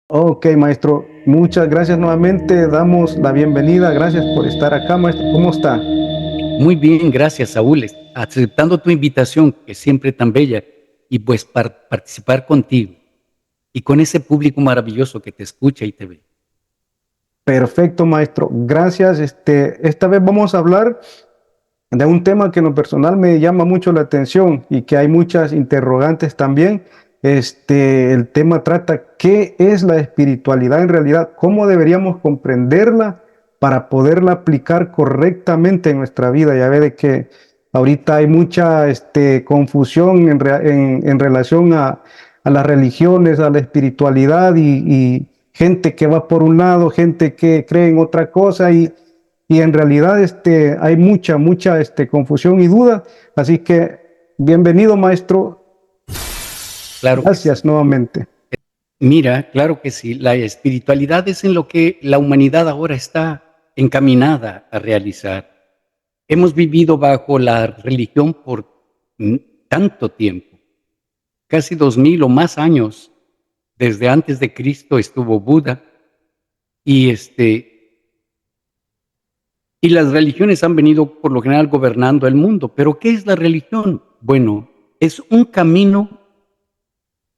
Ok, maestro, muchas gracias nuevamente. Damos la bienvenida. Gracias por estar acá, maestro. ¿Cómo está? Muy bien, gracias, Saúl. Aceptando tu invitación, que es siempre tan bella, y pues participar contigo y con ese público maravilloso que te escucha y te ve. Perfecto, maestro. Gracias. Esta vez vamos a hablar de un tema que en lo personal me llama mucho la atención y que hay muchas interrogantes también. El tema trata qué es la espiritualidad en realidad, cómo deberíamos comprenderla para poderla aplicar correctamente en nuestra vida. Ya ve de que ahorita hay mucha confusión en relación a las religiones, a la espiritualidad y gente que va por un lado, gente que cree en otra cosa y en realidad hay mucha confusión y duda. Así que bienvenido, maestro. Claro que Gracias sí. nuevamente. Mira, claro que sí. La espiritualidad es en lo que la humanidad ahora está encaminada a realizar. Hemos vivido bajo la religión por mm, tanto tiempo, casi 2000 o más años. Desde antes de Cristo estuvo Buda y Y las religiones han venido por lo general gobernando el mundo. Pero ¿qué es la religión? Bueno, es un camino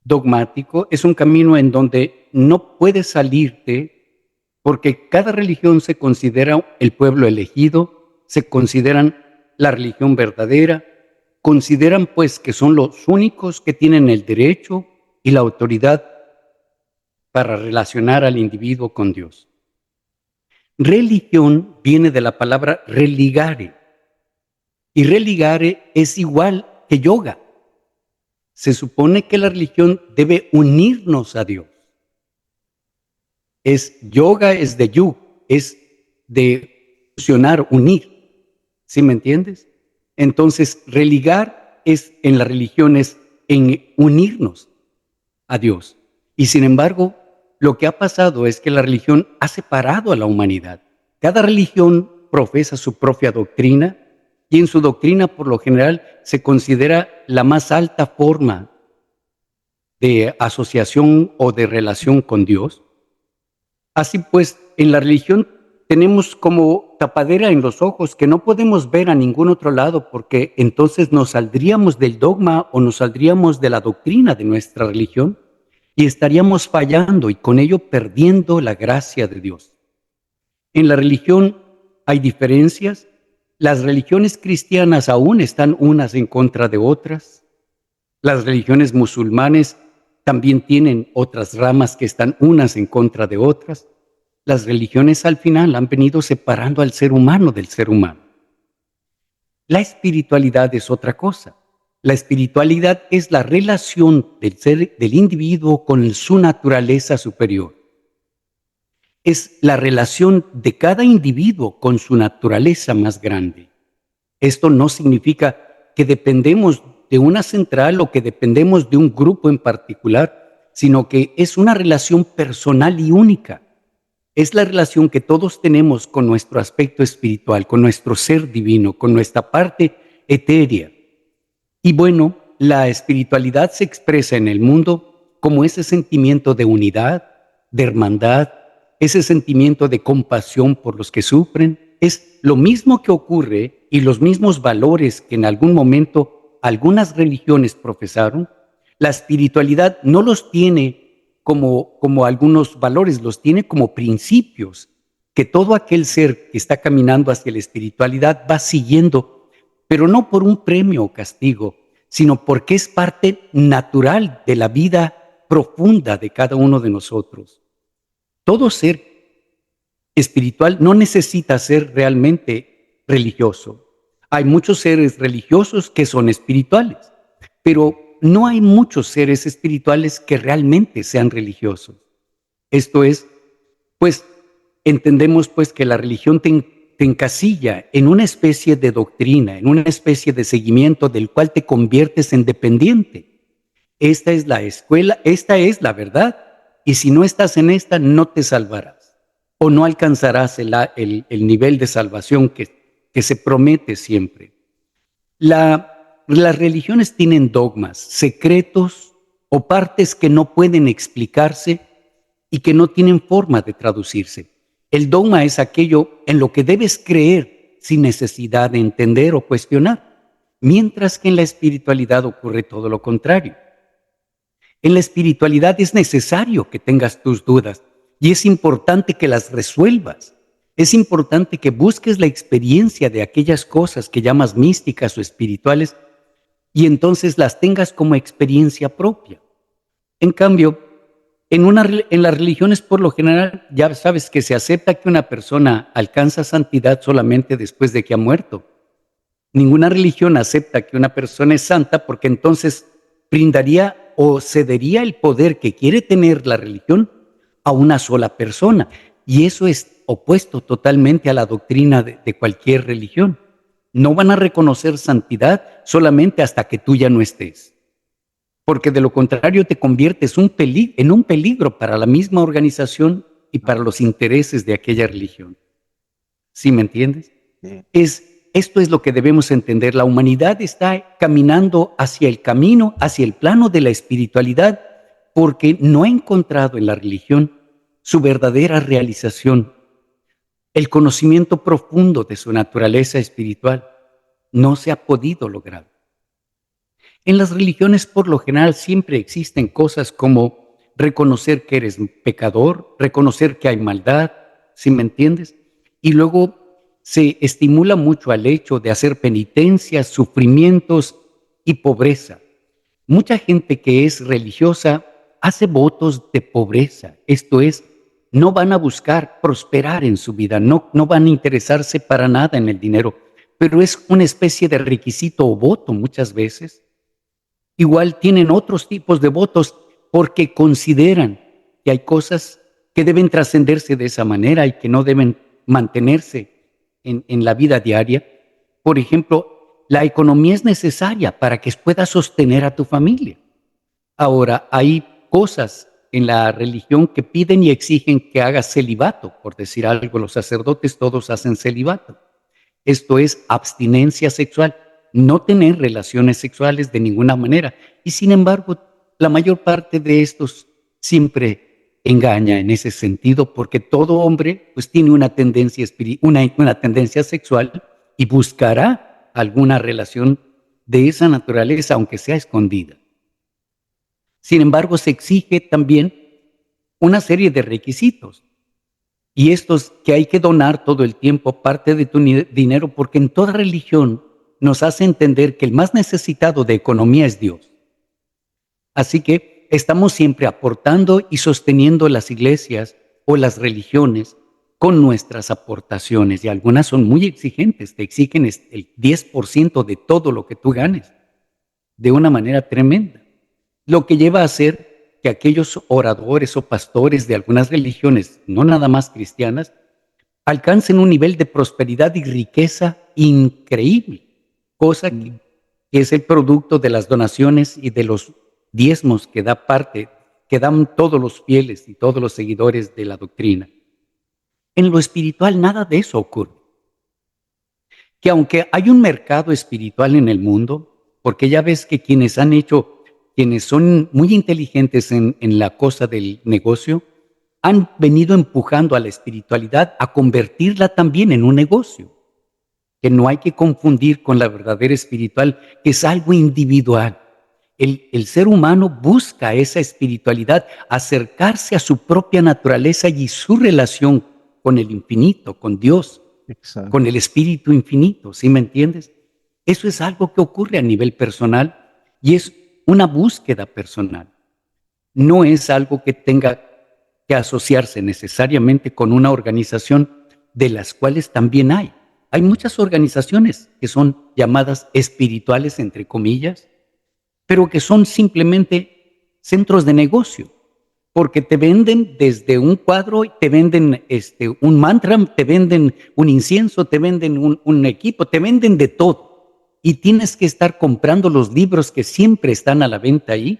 dogmático, es un camino en donde no puedes salirte porque cada religión se considera el pueblo elegido, se consideran la religión verdadera, consideran pues que son los únicos que tienen el derecho y la autoridad para relacionar al individuo con Dios. Religión viene de la palabra religare. Y religare es igual que yoga. Se supone que la religión debe unirnos a Dios. Yoga es de yu, es de fusionar, unir. ¿Sí me entiendes? Entonces, religar es en la religión es en unirnos a Dios. Y sin embargo, lo que ha pasado es que la religión ha separado a la humanidad. Cada religión profesa su propia doctrina y en su doctrina por lo general se considera la más alta forma de asociación o de relación con Dios. Así pues, en la religión tenemos como tapadera en los ojos que no podemos ver a ningún otro lado porque entonces nos saldríamos del dogma o nos saldríamos de la doctrina de nuestra religión y estaríamos fallando y con ello perdiendo la gracia de Dios. En la religión hay diferencias. Las religiones cristianas aún están unas en contra de otras. Las religiones musulmanes también tienen otras ramas que están unas en contra de otras. Las religiones al final han venido separando al ser humano del ser humano. La espiritualidad es otra cosa. La espiritualidad es la relación del ser, del individuo con su naturaleza superior. Es la relación de cada individuo con su naturaleza más grande. Esto no significa que dependemos de una central o que dependemos de un grupo en particular, sino que es una relación personal y única. Es la relación que todos tenemos con nuestro aspecto espiritual, con nuestro ser divino, con nuestra parte etérea. Y bueno, la espiritualidad se expresa en el mundo como ese sentimiento de unidad, de hermandad, ese sentimiento de compasión por los que sufren. Es lo mismo que ocurre y los mismos valores que en algún momento algunas religiones profesaron. La espiritualidad no los tiene como algunos valores, los tiene como principios que todo aquel ser que está caminando hacia la espiritualidad va siguiendo, pero no por un premio o castigo, sino porque es parte natural de la vida profunda de cada uno de nosotros. Todo ser espiritual no necesita ser realmente religioso. Hay muchos seres religiosos que son espirituales, pero no hay muchos seres espirituales que realmente sean religiosos. Esto es, pues, entendemos pues que la religión te encasilla en una especie de doctrina, en una especie de seguimiento del cual te conviertes en dependiente. Esta es la escuela, esta es la verdad, y si no estás en esta, no te salvarás o no alcanzarás el nivel de salvación que se promete siempre. Las religiones tienen dogmas, secretos o partes que no pueden explicarse y que no tienen forma de traducirse. El dogma es aquello en lo que debes creer sin necesidad de entender o cuestionar, mientras que en la espiritualidad ocurre todo lo contrario. En la espiritualidad es necesario que tengas tus dudas y es importante que las resuelvas. Es importante que busques la experiencia de aquellas cosas que llamas místicas o espirituales y entonces las tengas como experiencia propia. En cambio, en las religiones por lo general ya sabes que se acepta que una persona alcanza santidad solamente después de que ha muerto. Ninguna religión acepta que una persona es santa porque entonces brindaría o cedería el poder que quiere tener la religión a una sola persona. Y eso es opuesto totalmente a la doctrina de cualquier religión. No van a reconocer santidad solamente hasta que tú ya no estés. Porque de lo contrario te conviertes en un peligro para la misma organización y para los intereses de aquella religión. ¿Sí me entiendes? Sí. Esto es lo que debemos entender. La humanidad está caminando hacia el camino, hacia el plano de la espiritualidad, porque no ha encontrado en la religión su verdadera realización. El conocimiento profundo de su naturaleza espiritual no se ha podido lograr. En las religiones, por lo general, siempre existen cosas como reconocer que eres pecador, reconocer que hay maldad, ¿sí me entiendes? Y luego se estimula mucho al hecho de hacer penitencias, sufrimientos y pobreza. Mucha gente que es religiosa hace votos de pobreza, esto es, no van a buscar prosperar en su vida, no van a interesarse para nada en el dinero, pero es una especie de requisito o voto muchas veces. Igual tienen otros tipos de votos porque consideran que hay cosas que deben trascenderse de esa manera y que no deben mantenerse en la vida diaria. Por ejemplo, la economía es necesaria para que puedas sostener a tu familia. Ahora, hay cosas en la religión que piden y exigen que hagas celibato, por decir algo, los sacerdotes todos hacen celibato. Esto es abstinencia sexual, no tener relaciones sexuales de ninguna manera. Y sin embargo, la mayor parte de estos siempre engaña en ese sentido, porque todo hombre pues tiene una tendencia, una tendencia sexual y buscará alguna relación de esa naturaleza, aunque sea escondida. Sin embargo, se exige también una serie de requisitos. Y estos que hay que donar todo el tiempo parte de tu dinero, porque en toda religión nos hace entender que el más necesitado de economía es Dios. Así que estamos siempre aportando y sosteniendo las iglesias o las religiones con nuestras aportaciones. Y algunas son muy exigentes, te exigen el 10% de todo lo que tú ganes, de una manera tremenda. Lo que lleva a hacer que aquellos oradores o pastores de algunas religiones, no nada más cristianas, alcancen un nivel de prosperidad y riqueza increíble, cosa que es el producto de las donaciones y de los diezmos que dan todos los fieles y todos los seguidores de la doctrina. En lo espiritual nada de eso ocurre. Que aunque hay un mercado espiritual en el mundo, porque ya ves que quienes son muy inteligentes en la cosa del negocio, han venido empujando a la espiritualidad a convertirla también en un negocio, que no hay que confundir con la verdadera espiritual, que es algo individual. El ser humano busca esa espiritualidad, acercarse a su propia naturaleza y su relación con el infinito, con Dios, Exacto. con el espíritu infinito, ¿sí me entiendes? Eso es algo que ocurre a nivel personal y es una búsqueda personal. No es algo que tenga que asociarse necesariamente con una organización de las cuales también hay. Hay muchas organizaciones que son llamadas espirituales, entre comillas, pero que son simplemente centros de negocio, porque te venden desde un cuadro, te venden un mantra, te venden un incienso, te venden un equipo, te venden de todo. Y tienes que estar comprando los libros que siempre están a la venta ahí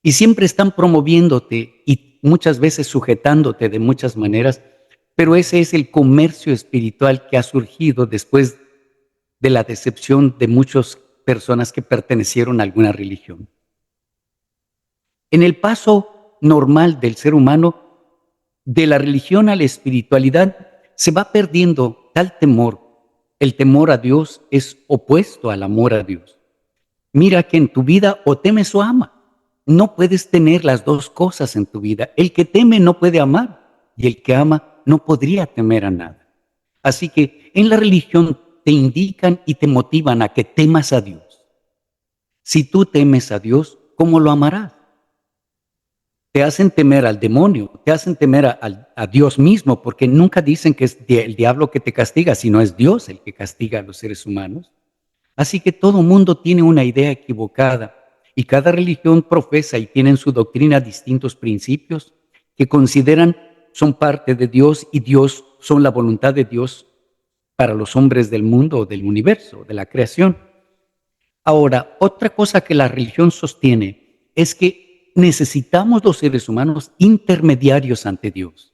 y siempre están promoviéndote y muchas veces sujetándote de muchas maneras, pero ese es el comercio espiritual que ha surgido después de la decepción de muchas personas que pertenecieron a alguna religión. En el paso normal del ser humano, de la religión a la espiritualidad se va perdiendo tal temor. El temor a Dios es opuesto al amor a Dios. Mira que en tu vida o temes o amas. No puedes tener las dos cosas en tu vida. El que teme no puede amar y el que ama no podría temer a nada. Así que en la religión te indican y te motivan a que temas a Dios. Si tú temes a Dios, ¿cómo lo amarás? Te hacen temer al demonio, te hacen temer a Dios mismo, porque nunca dicen que es el diablo que te castiga, sino es Dios el que castiga a los seres humanos. Así que todo mundo tiene una idea equivocada y cada religión profesa y tiene en su doctrina distintos principios que consideran son parte de Dios y Dios son la voluntad de Dios para los hombres del mundo, del universo, de la creación. Ahora, otra cosa que la religión sostiene es que necesitamos los seres humanos intermediarios ante Dios.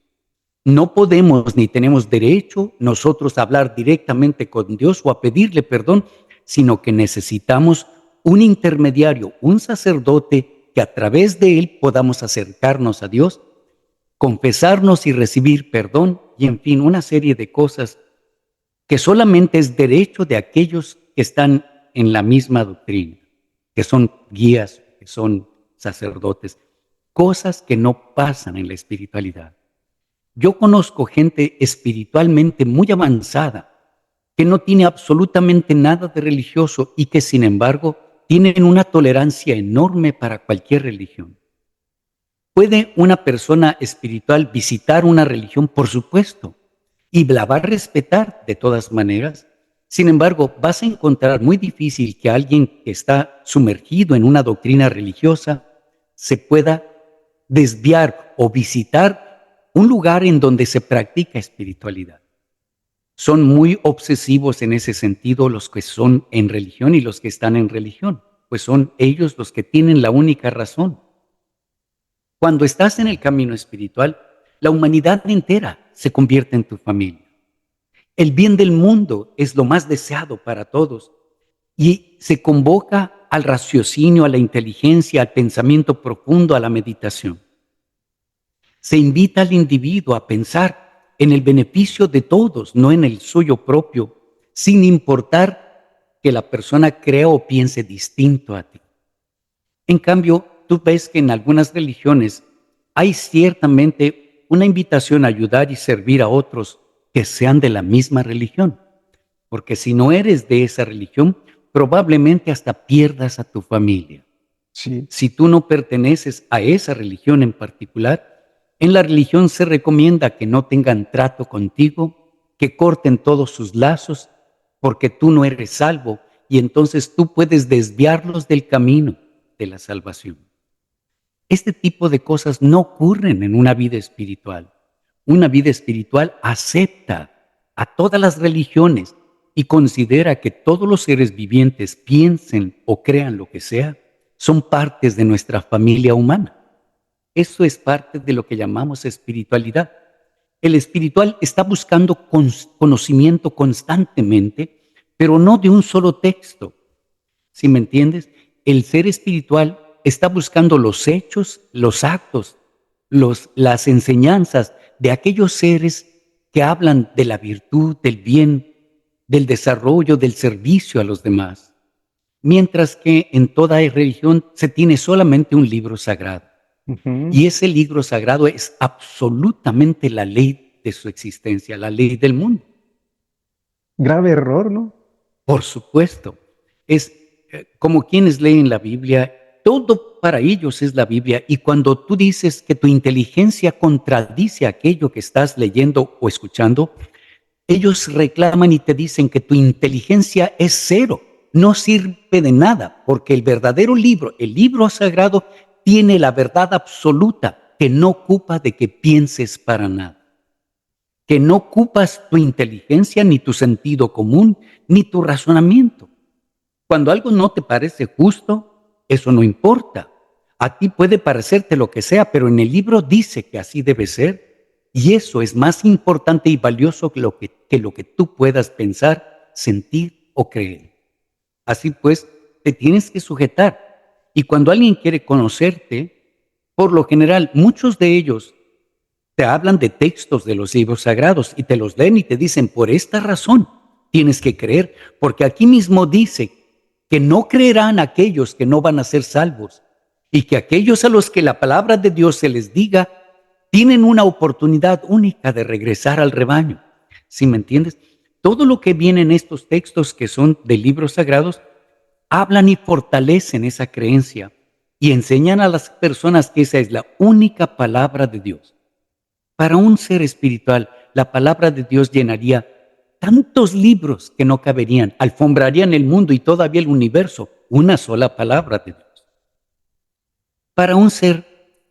No podemos ni tenemos derecho nosotros a hablar directamente con Dios o a pedirle perdón, sino que necesitamos un intermediario, un sacerdote que a través de él podamos acercarnos a Dios, confesarnos y recibir perdón y en fin, una serie de cosas que solamente es derecho de aquellos que están en la misma doctrina, que son guías, que son sacerdotes, cosas que no pasan en la espiritualidad. Yo conozco gente espiritualmente muy avanzada que no tiene absolutamente nada de religioso y que sin embargo tienen una tolerancia enorme para cualquier religión. ¿Puede una persona espiritual visitar una religión? Por supuesto, y la va a respetar de todas maneras. Sin embargo, vas a encontrar muy difícil que alguien que está sumergido en una doctrina religiosa se pueda desviar o visitar un lugar en donde se practica espiritualidad. Son muy obsesivos en ese sentido los que son en religión y los que están en religión, pues son ellos los que tienen la única razón. Cuando estás en el camino espiritual, la humanidad entera se convierte en tu familia. El bien del mundo es lo más deseado para todos y se convoca al raciocinio, a la inteligencia, al pensamiento profundo, a la meditación. Se invita al individuo a pensar en el beneficio de todos, no en el suyo propio, sin importar que la persona crea o piense distinto a ti. En cambio, tú ves que en algunas religiones hay ciertamente una invitación a ayudar y servir a otros que sean de la misma religión, porque si no eres de esa religión, probablemente hasta pierdas a tu familia. Sí, Si tú no perteneces a esa religión en particular, en la religión se recomienda que no tengan trato contigo, que corten todos sus lazos, porque tú no eres salvo y entonces tú puedes desviarlos del camino de la salvación. Este tipo de cosas no ocurren en una vida espiritual. Una vida espiritual acepta a todas las religiones y considera que todos los seres vivientes, piensen o crean lo que sea, son partes de nuestra familia humana. Eso es parte de lo que llamamos espiritualidad. El espiritual está buscando conocimiento constantemente, pero no de un solo texto. ¿Sí me entiendes? El ser espiritual está buscando los hechos, los actos, las enseñanzas de aquellos seres que hablan de la virtud, del bien, del desarrollo, del servicio a los demás. Mientras que en toda religión se tiene solamente un libro sagrado. ujú. Y ese libro sagrado es absolutamente la ley de su existencia, la ley del mundo. Grave error, ¿no? Por supuesto, es como quienes leen la Biblia, todo para ellos es la Biblia. Y cuando tú dices que tu inteligencia contradice aquello que estás leyendo o escuchando, ellos reclaman y te dicen que tu inteligencia es cero, no sirve de nada, porque el verdadero libro, el libro sagrado, tiene la verdad absoluta que no ocupa de que pienses para nada, que no ocupas tu inteligencia, ni tu sentido común, ni tu razonamiento. Cuando algo no te parece justo, eso no importa. A ti puede parecerte lo que sea, pero en el libro dice que así debe ser, y eso es más importante y valioso que lo que tú puedas pensar, sentir o creer. Así pues, te tienes que sujetar. Y cuando alguien quiere conocerte, por lo general, muchos de ellos Te hablan de textos de los libros sagrados y te los leen y te dicen, por esta razón tienes que creer, porque aquí mismo dice que no creerán aquellos que no van a ser salvos y que aquellos a los que la palabra de Dios se les diga tienen una oportunidad única de regresar al rebaño. ¿Sí me entiendes? Todo lo que viene en estos textos que son de libros sagrados hablan y fortalecen esa creencia y enseñan a las personas que esa es la única palabra de Dios. Para un ser espiritual, la palabra de Dios llenaría tantos libros que no caberían, alfombrarían el mundo y todavía el universo, una sola palabra de Dios. Para un ser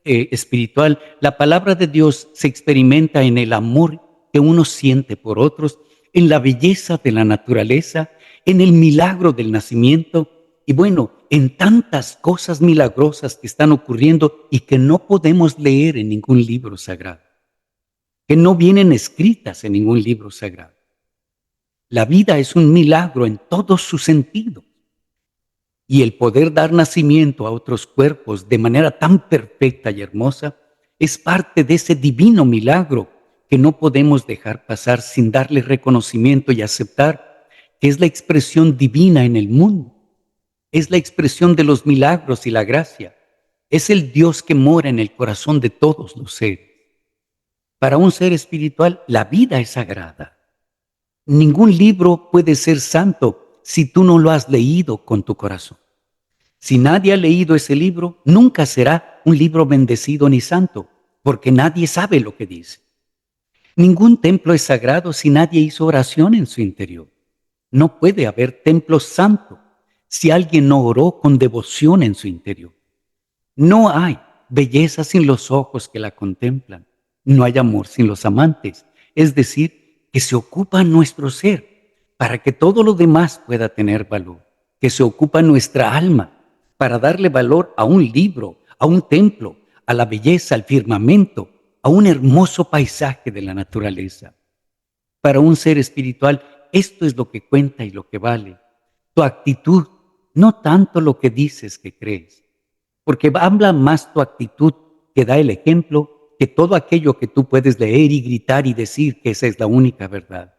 espiritual, la palabra de Dios se experimenta en el amor que uno siente por otros, en la belleza de la naturaleza, en el milagro del nacimiento y bueno, en tantas cosas milagrosas que están ocurriendo y que no podemos leer en ningún libro sagrado, que no vienen escritas en ningún libro sagrado. La vida es un milagro en todos sus sentidos. Y el poder dar nacimiento a otros cuerpos de manera tan perfecta y hermosa es parte de ese divino milagro que no podemos dejar pasar sin darle reconocimiento y aceptar que es la expresión divina en el mundo. Es la expresión de los milagros y la gracia. Es el Dios que mora en el corazón de todos los seres. Para un ser espiritual, la vida es sagrada. Ningún libro puede ser santo si tú no lo has leído con tu corazón. Si nadie ha leído ese libro, nunca será un libro bendecido ni santo, porque nadie sabe lo que dice. Ningún templo es sagrado si nadie hizo oración en su interior. No puede haber templo santo si alguien no oró con devoción en su interior. No hay belleza sin los ojos que la contemplan. No hay amor sin los amantes. Es decir, que se ocupa nuestro ser para que todo lo demás pueda tener valor. Que se ocupa nuestra alma para darle valor a un libro, a un templo, a la belleza, al firmamento, a un hermoso paisaje de la naturaleza. Para un ser espiritual, esto es lo que cuenta y lo que vale. Tu actitud, no tanto lo que dices que crees, porque habla más tu actitud que da el ejemplo que todo aquello que tú puedes leer y gritar y decir que esa es la única verdad.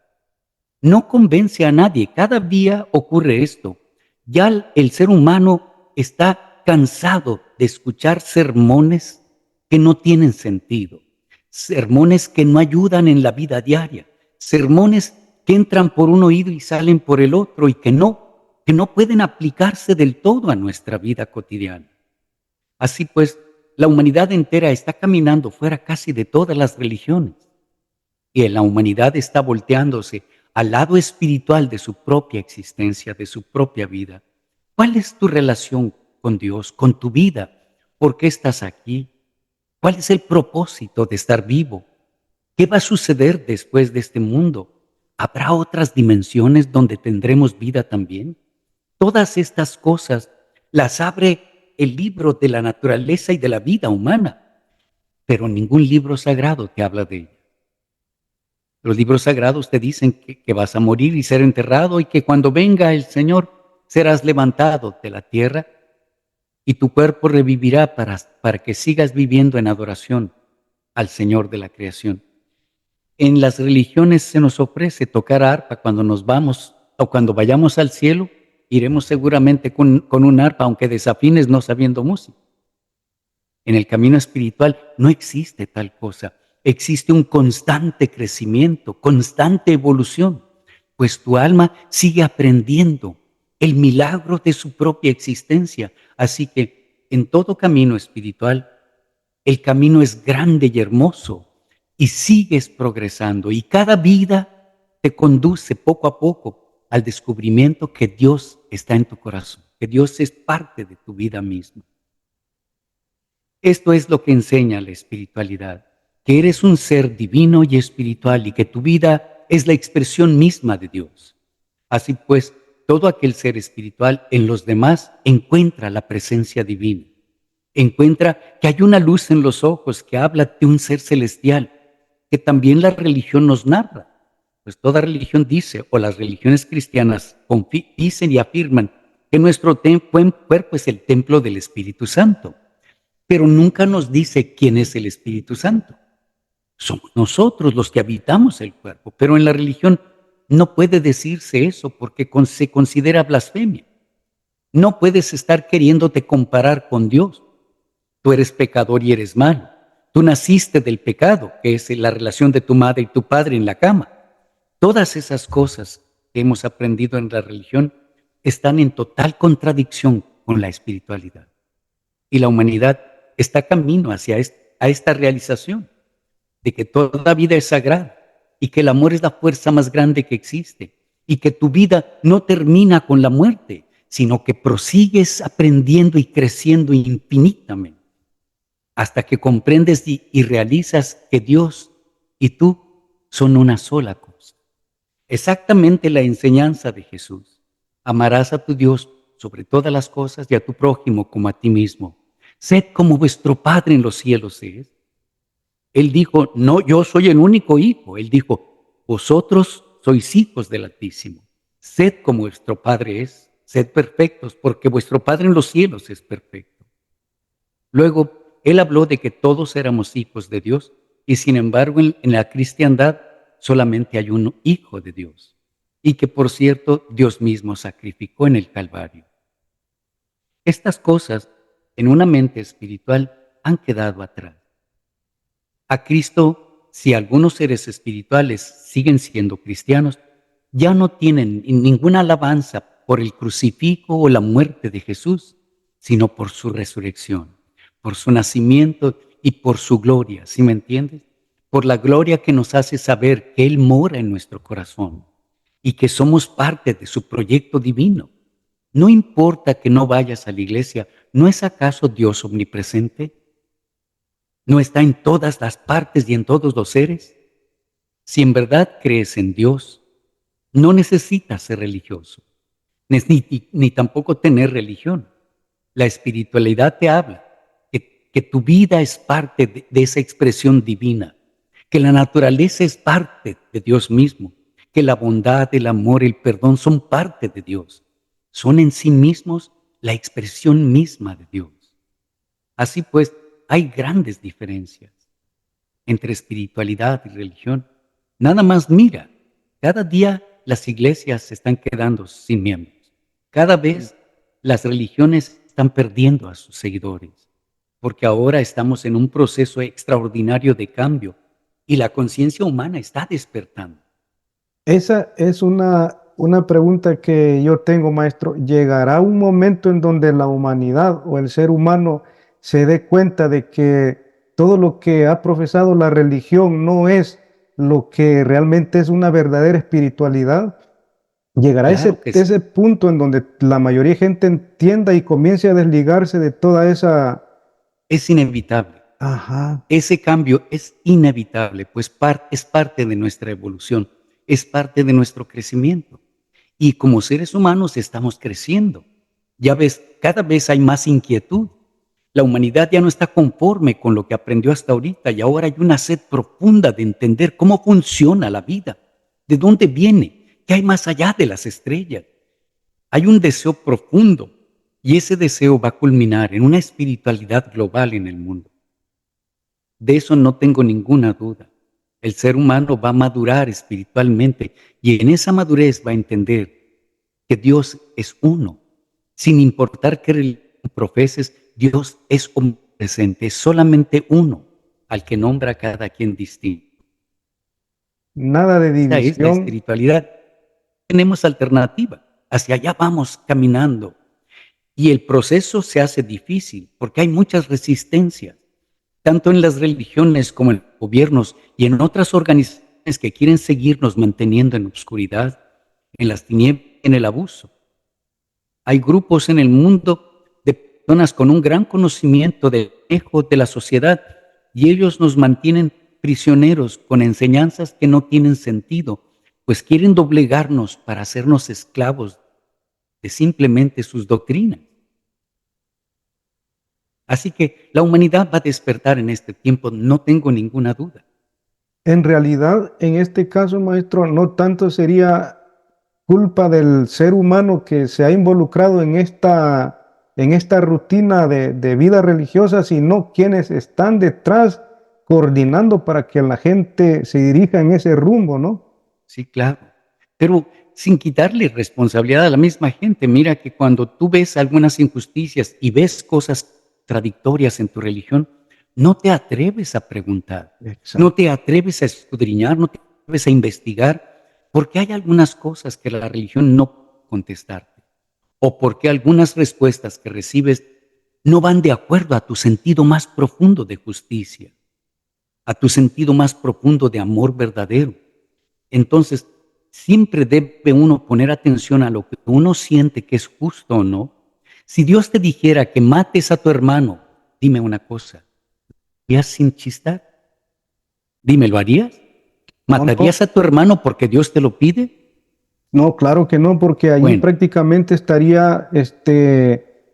No convence a nadie, cada día ocurre esto. Ya el ser humano está cansado de escuchar sermones que no tienen sentido, sermones que no ayudan en la vida diaria, sermones que entran por un oído y salen por el otro y que no pueden aplicarse del todo a nuestra vida cotidiana. Así pues, la humanidad entera está caminando fuera casi de todas las religiones y la humanidad está volteándose al lado espiritual de su propia existencia, de su propia vida. ¿Cuál es tu relación con Dios, con tu vida? ¿Por qué estás aquí? ¿Cuál es el propósito de estar vivo? ¿Qué va a suceder después de este mundo? ¿Habrá otras dimensiones donde tendremos vida también? Todas estas cosas las abre el libro de la naturaleza y de la vida humana, pero ningún libro sagrado te habla de ello. Los libros sagrados te dicen que vas a morir y ser enterrado y que cuando venga el Señor serás levantado de la tierra y tu cuerpo revivirá para que sigas viviendo en adoración al Señor de la creación. En las religiones se nos ofrece tocar arpa cuando nos vamos o cuando vayamos al cielo, iremos seguramente con un arpa, aunque desafines no sabiendo música. En el camino espiritual no existe tal cosa. Existe un constante crecimiento, constante evolución, pues tu alma sigue aprendiendo el milagro de su propia existencia. Así que en todo camino espiritual, el camino es grande y hermoso y sigues progresando y cada vida te conduce poco a poco al descubrimiento que Dios está en tu corazón, que Dios es parte de tu vida misma. Esto es lo que enseña la espiritualidad, que eres un ser divino y espiritual y que tu vida es la expresión misma de Dios. Así pues, todo aquel ser espiritual en los demás encuentra la presencia divina. Encuentra que hay una luz en los ojos que habla de un ser celestial, que también la religión nos narra. Pues toda religión dice, o las religiones cristianas dicen y afirman que nuestro buen cuerpo es el templo del Espíritu Santo, pero nunca nos dice quién es el Espíritu Santo. Somos nosotros los que habitamos el cuerpo, pero en la religión no puede decirse eso porque se considera blasfemia. No puedes estar queriéndote comparar con Dios. Tú eres pecador y eres malo. Tú naciste del pecado, que es la relación de tu madre y tu padre en la cama. Todas esas cosas que hemos aprendido en la religión están en total contradicción con la espiritualidad. Y la humanidad está camino hacia a esta realización de que toda vida es sagrada y que el amor es la fuerza más grande que existe y que tu vida no termina con la muerte, sino que prosigues aprendiendo y creciendo infinitamente hasta que comprendes y realizas que Dios y tú son una sola cosa. Exactamente la enseñanza de Jesús. Amarás a tu Dios sobre todas las cosas y a tu prójimo como a ti mismo. Sed como vuestro Padre en los cielos es. Él dijo, no, yo soy el único hijo. Él dijo, vosotros sois hijos del Altísimo. Sed como vuestro Padre es. Sed perfectos, porque vuestro Padre en los cielos es perfecto. Luego, él habló de que todos éramos hijos de Dios y sin embargo en la cristiandad solamente hay un hijo de Dios y que por cierto Dios mismo sacrificó en el Calvario. Estas cosas en una mente espiritual han quedado atrás. A Cristo, si algunos seres espirituales siguen siendo cristianos, ya no tienen ninguna alabanza por el crucifijo o la muerte de Jesús, sino por su resurrección, por su nacimiento y por su gloria, ¿sí me entiendes? Por la gloria que nos hace saber que Él mora en nuestro corazón y que somos parte de su proyecto divino. No importa que no vayas a la iglesia, ¿no es acaso Dios omnipresente? ¿No está en todas las partes y en todos los seres? Si en verdad crees en Dios, no necesitas ser religioso, ni tampoco tener religión. La espiritualidad te habla que tu vida es parte de esa expresión divina, que la naturaleza es parte de Dios mismo, que la bondad, el amor, el perdón son parte de Dios. Son en sí mismos la expresión misma de Dios. Así pues, hay grandes diferencias entre espiritualidad y religión. Nada más mira, cada día las iglesias se están quedando sin miembros. Cada vez las religiones están perdiendo a sus seguidores, porque ahora estamos en un proceso extraordinario de cambio y la conciencia humana está despertando. Esa es una pregunta que yo tengo, maestro. ¿Llegará un momento en donde la humanidad o el ser humano se dé cuenta de que todo lo que ha profesado la religión no es lo que realmente es una verdadera espiritualidad? ¿Llegará Claro que sí, ese punto en donde la mayoría de gente entienda y comience a desligarse de toda esa... es inevitable. Ajá. Ese cambio es inevitable, pues es parte de nuestra evolución, es parte de nuestro crecimiento. Y como seres humanos estamos creciendo. Ya ves, cada vez hay más inquietud. La humanidad ya no está conforme con lo que aprendió hasta ahorita y ahora hay una sed profunda de entender cómo funciona la vida, de dónde viene, qué hay más allá de las estrellas. Hay un deseo profundo y ese deseo va a culminar en una espiritualidad global en el mundo. De eso no tengo ninguna duda. El ser humano va a madurar espiritualmente y en esa madurez va a entender que Dios es uno. Sin importar qué religión profeses, Dios es omnipresente, es solamente uno al que nombra a cada quien distinto. Nada de Esa es la división. espiritualidad. Tenemos alternativa. Hacia allá vamos caminando. Y el proceso se hace difícil porque hay muchas resistencias, tanto en las religiones como en los gobiernos y en otras organizaciones que quieren seguirnos manteniendo en oscuridad, en las tinieblas, en el abuso. Hay grupos en el mundo de personas con un gran conocimiento del manejo de la sociedad y ellos nos mantienen prisioneros con enseñanzas que no tienen sentido, pues quieren doblegarnos para hacernos esclavos de simplemente sus doctrinas. Así que la humanidad va a despertar en este tiempo, no tengo ninguna duda. En realidad, en este caso, maestro, no tanto sería culpa del ser humano que se ha involucrado en esta rutina de vida religiosa, sino quienes están detrás coordinando para que la gente se dirija en ese rumbo, ¿no? Sí, claro. Pero sin quitarle responsabilidad a la misma gente. Mira que cuando tú ves algunas injusticias y ves cosas contradictorias en tu religión, no te atreves a preguntar, no Exacto. te atreves a escudriñar, no te atreves a investigar, porque hay algunas cosas que la religión no puede contestarte, o porque algunas respuestas que recibes no van de acuerdo a tu sentido más profundo de justicia, a tu sentido más profundo de amor verdadero. Entonces, siempre debe uno poner atención a lo que uno siente que es justo o no. Si Dios te dijera que mates a tu hermano, dime una cosa, ¿harías sin chistar? Dime, ¿lo harías? No, no, ¿Matarías a tu hermano porque Dios te lo pide? no, claro que no, porque allí Bueno, prácticamente estaría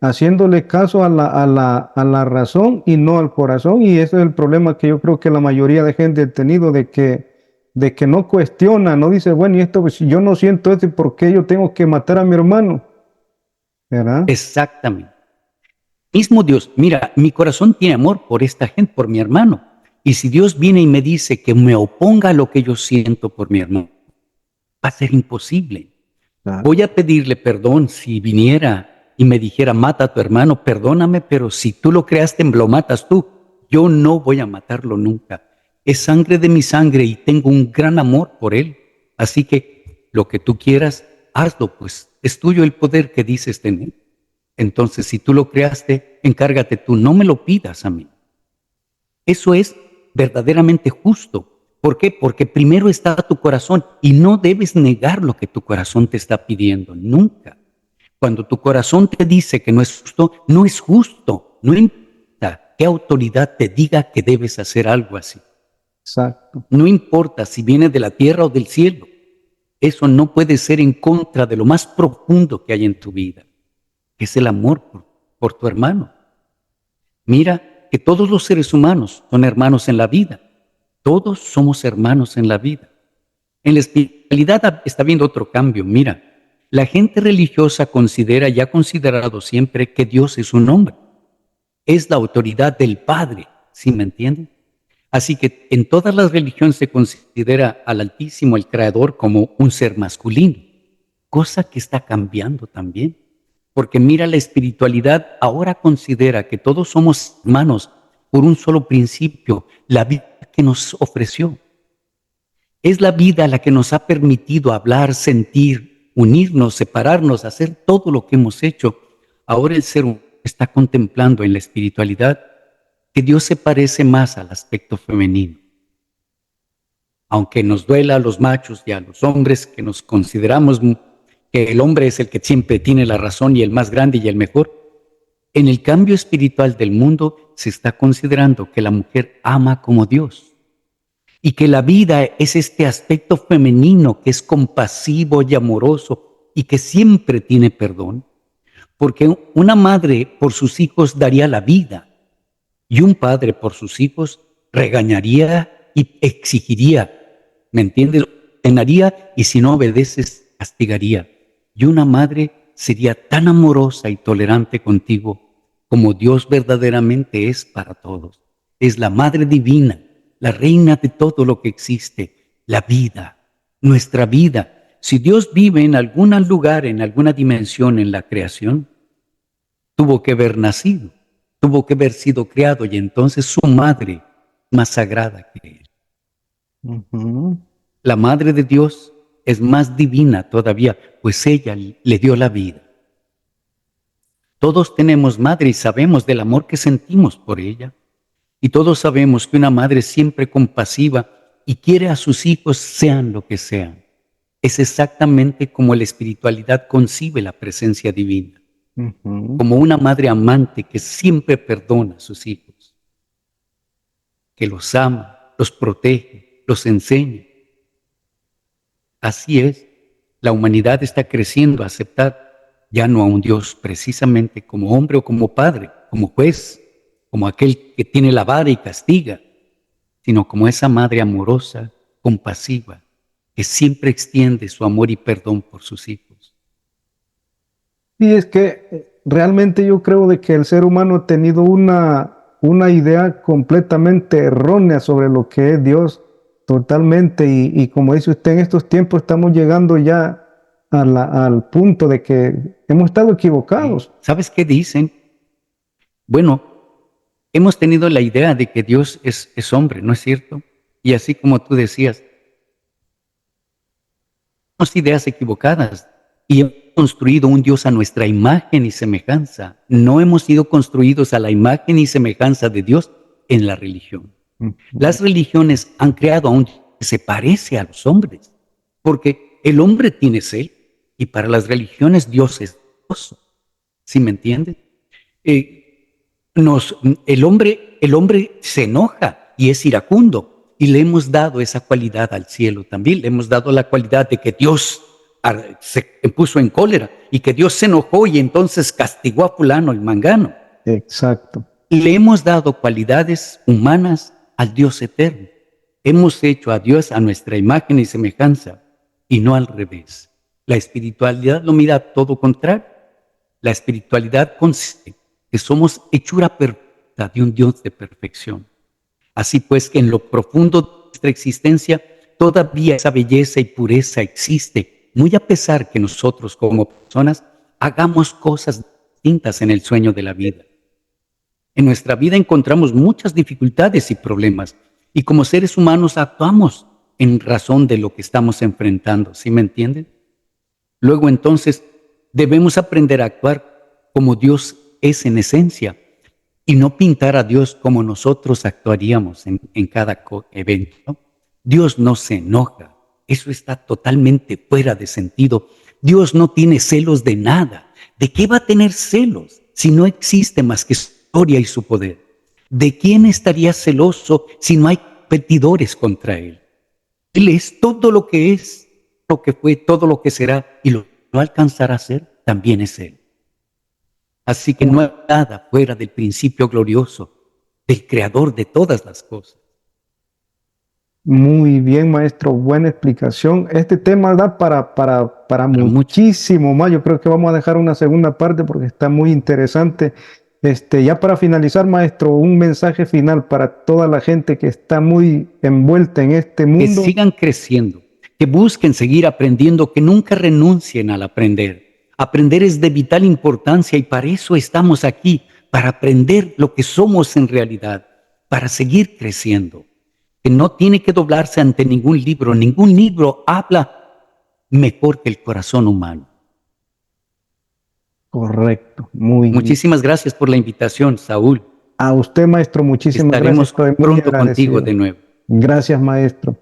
haciéndole caso a la razón y no al corazón, y ese es el problema que yo creo que la mayoría de gente ha tenido, de que no cuestiona, no dice, bueno, y esto, pues, si yo no siento esto, ¿por qué yo tengo que matar a mi hermano? ¿Verdad? exactamente. Mismo Dios, mira, mi corazón tiene amor por esta gente, por mi hermano. Y si Dios viene y me dice que me oponga a lo que yo siento por mi hermano, va a ser imposible. Claro. Voy a pedirle perdón si viniera y me dijera, mata a tu hermano, perdóname, pero si tú lo creaste, lo matas tú. Yo no voy a matarlo nunca. Es sangre de mi sangre y tengo un gran amor por él. Así que lo que tú quieras, hazlo, pues es tuyo el poder que dices tener. Entonces, si tú lo creaste, encárgate tú, no me lo pidas a mí. Eso es verdaderamente justo. ¿Por qué? Porque primero está tu corazón y no debes negar lo que tu corazón te está pidiendo, nunca. Cuando tu corazón te dice que no es justo, no es justo. No importa qué autoridad te diga que debes hacer algo así. Exacto. No importa si viene de la tierra o del cielo. Eso no puede ser en contra de lo más profundo que hay en tu vida, que es el amor por tu hermano. Mira que todos los seres humanos son hermanos en la vida. Todos somos hermanos en la vida. En la espiritualidad está habiendo otro cambio. Mira, la gente religiosa considera y ha considerado siempre que Dios es un hombre. Es la autoridad del Padre, ¿sí me entienden? Así que en todas las religiones se considera al Altísimo, el Creador, como un ser masculino, cosa que está cambiando también. Porque mira, la espiritualidad ahora considera que todos somos hermanos por un solo principio, la vida que nos ofreció. Es la vida la que nos ha permitido hablar, sentir, unirnos, separarnos, hacer todo lo que hemos hecho. Ahora el ser humano está contemplando en la espiritualidad que Dios se parece más al aspecto femenino. Aunque nos duela a los machos y a los hombres que nos consideramos que el hombre es el que siempre tiene la razón y el más grande y el mejor, en el cambio espiritual del mundo se está considerando que la mujer ama como Dios y que la vida es este aspecto femenino que es compasivo y amoroso y que siempre tiene perdón, porque una madre por sus hijos daría la vida y un padre por sus hijos regañaría y exigiría, ¿me entiendes? Ordenaría y si no obedeces, castigaría. Y una madre sería tan amorosa y tolerante contigo como Dios verdaderamente es para todos. Es la Madre Divina, la reina de todo lo que existe, la vida, nuestra vida. Si Dios vive en algún lugar, en alguna dimensión en la creación, tuvo que haber nacido, tuvo que haber sido creado y entonces su madre más sagrada que él. Ujú. La madre de Dios es más divina todavía, pues ella le dio la vida. Todos tenemos madre y sabemos del amor que sentimos por ella. Y todos sabemos que una madre es siempre compasiva y quiere a sus hijos sean lo que sean. Es exactamente como la espiritualidad concibe la presencia divina, Ujú. como una madre amante que siempre perdona a sus hijos, que los ama, los protege, los enseña. Así es, la humanidad está creciendo a aceptar ya no a un Dios precisamente como hombre o como padre, como juez, como aquel que tiene la vara y castiga, sino como esa madre amorosa, compasiva, que siempre extiende su amor y perdón por sus hijos. Y es que realmente yo creo de que el ser humano ha tenido una idea completamente errónea sobre lo que es Dios, totalmente. Y como dice usted, en estos tiempos estamos llegando ya al punto de que hemos estado equivocados. ¿Sabes qué dicen? Bueno, hemos tenido la idea de que Dios es hombre, ¿no es cierto? Y así como tú decías, tenemos ideas equivocadas y hemos construido un Dios a nuestra imagen y semejanza. No hemos sido construidos a la imagen y semejanza de Dios en la religión. Las religiones han creado a un Dios que se parece a los hombres, porque el hombre tiene celo y para las religiones Dios es Dios. ¿Sí me entiendes? El hombre se enoja y es iracundo y le hemos dado esa cualidad al cielo también. Le hemos dado la cualidad de que Dios se puso en cólera y que Dios se enojó y entonces castigó a fulano y mangano. Exacto. Le hemos dado cualidades humanas al Dios eterno. Hemos hecho a Dios a nuestra imagen y semejanza y no al revés. La espiritualidad lo mira todo contrario. La espiritualidad consiste que somos hechura perfecta de un Dios de perfección. Así pues que en lo profundo de nuestra existencia todavía esa belleza y pureza existe, muy a pesar que nosotros como personas hagamos cosas distintas en el sueño de la vida. En nuestra vida encontramos muchas dificultades y problemas y como seres humanos actuamos en razón de lo que estamos enfrentando, ¿sí me entienden? Luego entonces debemos aprender a actuar como Dios es en esencia y no pintar a Dios como nosotros actuaríamos en cada evento, ¿no? Dios no se enoja, eso está totalmente fuera de sentido. Dios no tiene celos de nada. ¿De qué va a tener celos si no existe más que su gloria y su poder? ¿De quién estaría celoso si no hay competidores contra Él? Él es todo lo que es, lo que fue, todo lo que será y lo que no alcanzará a ser, también es Él. Así que no hay nada fuera del principio glorioso, del creador de todas las cosas. Muy bien, maestro, buena explicación. Este tema da para muchísimo más. Yo creo que vamos a dejar una segunda parte porque está muy interesante. Ya para finalizar, maestro, un mensaje final para toda la gente que está muy envuelta en este mundo. Que sigan creciendo, que busquen seguir aprendiendo, que nunca renuncien al aprender. Aprender es de vital importancia y para eso estamos aquí, para aprender lo que somos en realidad, para seguir creciendo. Que no tiene que doblarse ante ningún libro habla mejor que el corazón humano. Correcto, muy bien. Muchísimas gracias por la invitación, Saúl. A usted, maestro, muchísimas Estaremos gracias. Estoy muy pronto agradecido contigo de nuevo. Gracias, maestro.